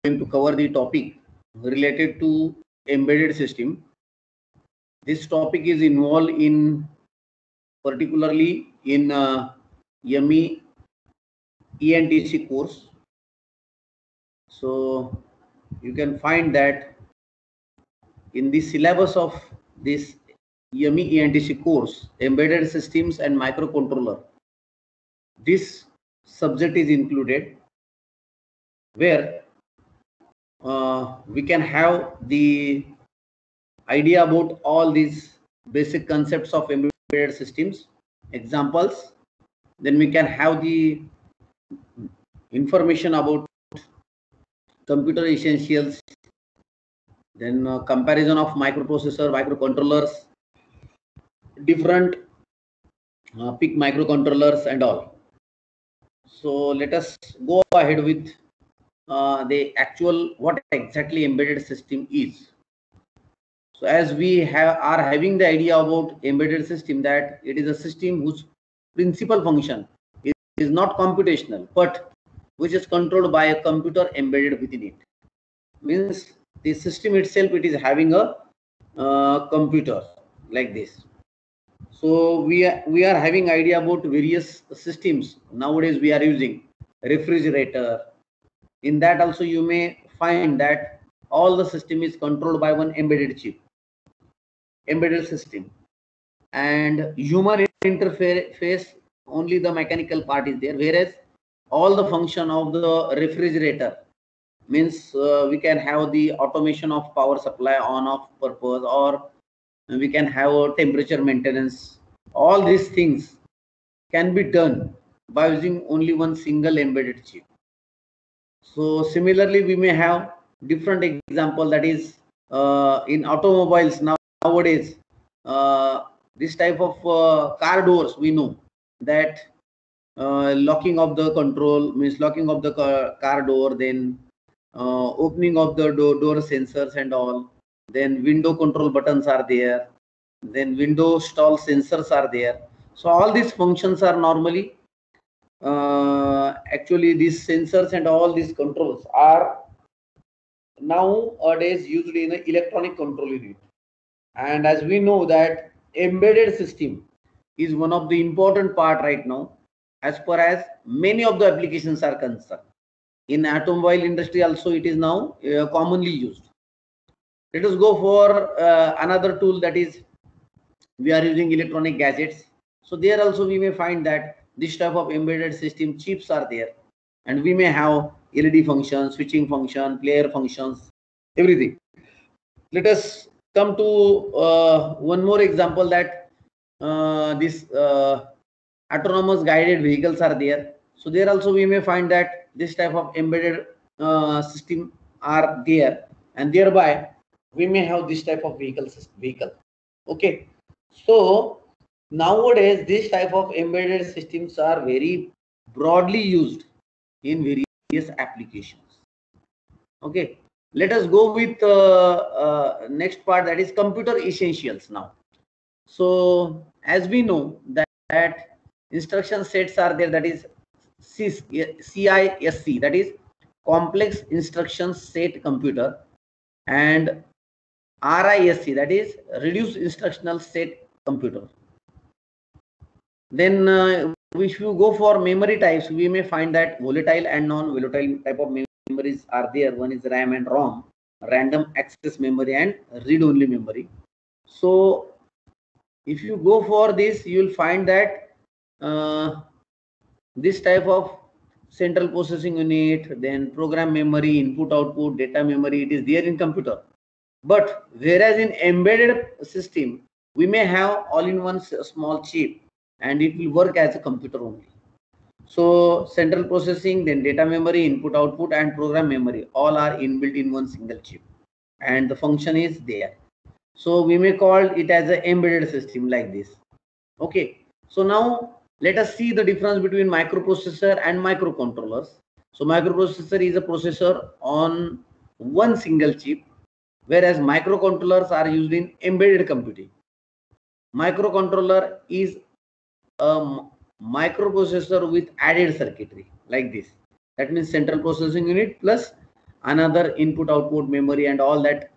going to cover the topic related to embedded system. This topic is involved in particularly in YEMI ENTC course. So you can find that in the syllabus of this YEMI ENTC course, embedded systems and microcontroller, this subject is included, where we can have the idea about all these basic concepts of embedded systems, examples. Then we can have the information about computer essentials, then comparison of microprocessor, microcontrollers, different PIC microcontrollers and all. So let us go ahead with the actual what exactly embedded system is. So as we are having the idea about embedded system, that it is a system whose principal function is not computational, but which is controlled by a computer embedded within it. Means the system itself, it is having a computer like this. So we are having idea about various systems. Nowadays we are using refrigerator. In that also you may find that all the system is controlled by one embedded chip, embedded system, and human interface, only the mechanical part is there, whereas all the function of the refrigerator means we can have the automation of power supply on off purpose, or we can have a temperature maintenance. All these things can be done by using only one single embedded chip. So similarly we may have different example, that is in automobiles nowadays, this type of car doors, we know that locking of the control means locking of the car door, then opening of the door sensors and all, then window control buttons are there, then window stall sensors are there. So all these functions are normally actually these sensors and all these controls are nowadays used in an electronic control unit. And as we know that embedded system is one of the important part right now, as far as many of the applications are concerned. In automobile industry also it is now commonly used. Let us go for another tool, that is we are using electronic gadgets. So there also we may find that this type of embedded system chips are there, and we may have LED function, switching function, player functions, everything. Let us come to one more example, that this autonomous guided vehicles are there. So there also we may find that this type of embedded system are there, and thereby we may have this type of vehicle. Okay, so nowadays this type of embedded systems are very broadly used in various applications. Okay, let us go with next part, that is computer essentials now. So as we know that instruction sets are there, that is CISC, that is complex instruction set computer, and RISC, that is reduced instructional set computer. Then if you go for memory types, we may find that volatile and non-volatile type of memories are there. One is RAM and ROM, random access memory and read-only memory. So if you go for this, you will find that this type of central processing unit, then program memory, input output, data memory, it is there in computer. But whereas in embedded system, we may have all-in-one small chip, and it will work as a computer only. So central processing, then data memory, input output, and program memory, all are inbuilt in one single chip, and the function is there. So we may call it as an embedded system like this. Okay, so now let us see the difference between microprocessor and microcontrollers. So microprocessor is a processor on one single chip, whereas microcontrollers are used in embedded computing. Microcontroller is a microprocessor with added circuitry like this. That means central processing unit plus another input output memory and all that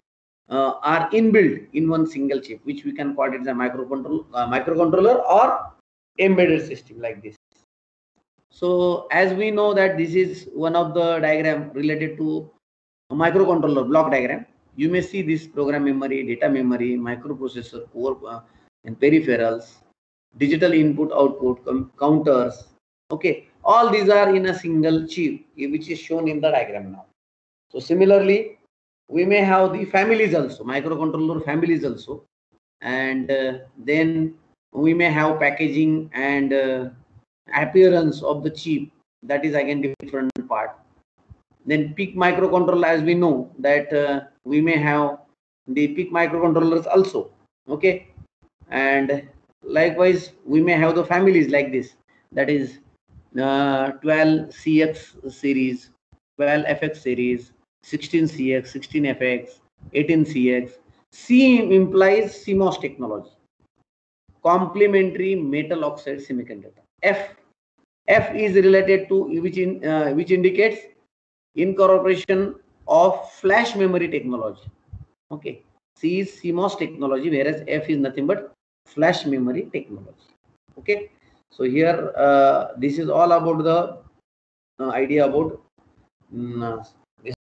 are inbuilt in one single chip, which we can call it as a microcontroller or embedded system like this. So as we know that this is one of the diagram related to a microcontroller block diagram. You may see this program memory, data memory, microprocessor, core and peripherals, digital input output, counters. Okay, all these are in a single chip, which is shown in the diagram now. So similarly, we may have the families also, microcontroller families also, and then we may have packaging and appearance of the chip. That is again different part. Then PIC microcontroller, as we know that we may have the PIC microcontrollers also. Okay, and likewise we may have the families like this. That is 12CX series, 12FX series, 16CX, 16FX, 18CX. C implies CMOS technology, complementary metal oxide semiconductor. F is related to which indicates incorporation of flash memory technology. Okay, C is CMOS technology, whereas F is nothing but flash memory technology. Okay, so here this is all about the idea about